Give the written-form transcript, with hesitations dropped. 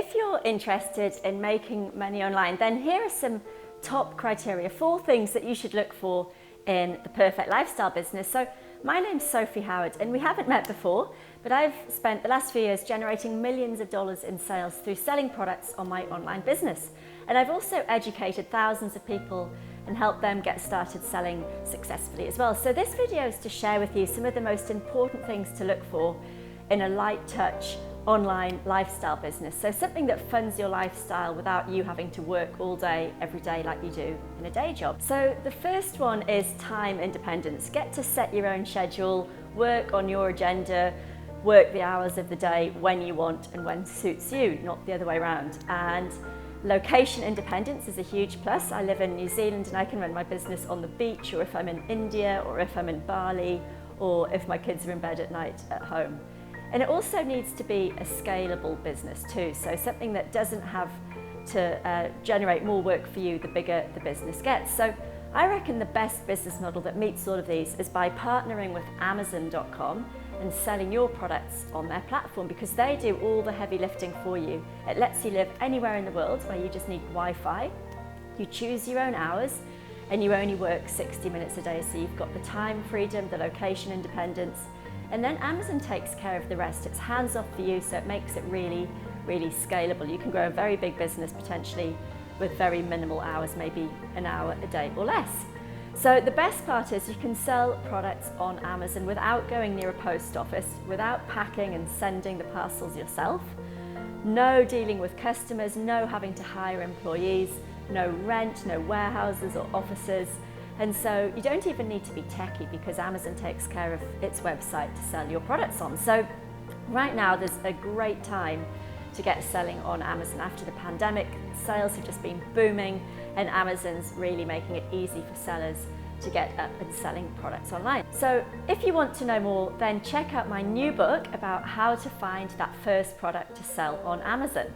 if you're interested in making money online, then here are some top criteria, 4 things that you should look for in the perfect lifestyle business. So my name's Sophie Howard, and we haven't met before, but I've spent the last few years generating millions of dollars in sales through selling products on my online business. And I've also educated thousands of people and helped them get started selling successfully as well. So this video is to share with you some of the most important things to look for in a light touch online lifestyle business. So something that funds your lifestyle without you having to work all day, every day like you do in a day job. So the first one is time independence. Get to set your own schedule, work on your agenda, work the hours of the day when you want and when suits you, not the other way around. And location independence is a huge plus. I live in New Zealand and I can run my business on the beach, or if I'm in India, or if I'm in Bali, or if my kids are in bed at night at home. And it also needs to be a scalable business too, so something that doesn't have to generate more work for you the bigger the business gets. So I reckon the best business model that meets all of these is by partnering with Amazon.com and selling your products on their platform, because they do all the heavy lifting for you. It lets you live anywhere in the world where you just need Wi-Fi. You choose your own hours and you only work 60 minutes a day, so you've got the time freedom, the location independence, and then Amazon takes care of the rest. It's hands off for you, so it makes it really, really scalable. You can grow a very big business potentially with very minimal hours, maybe an hour a day or less. So the best part is you can sell products on Amazon without going near a post office, without packing and sending the parcels yourself. No dealing with customers, no having to hire employees, no rent, no warehouses or offices. And so you don't even need to be techie, because Amazon takes care of its website to sell your products on. So right now there's a great time to get selling on Amazon. After the pandemic, sales have just been booming, and Amazon's really making it easy for sellers to get up and selling products online. So if you want to know more, then check out my new book about how to find that first product to sell on Amazon.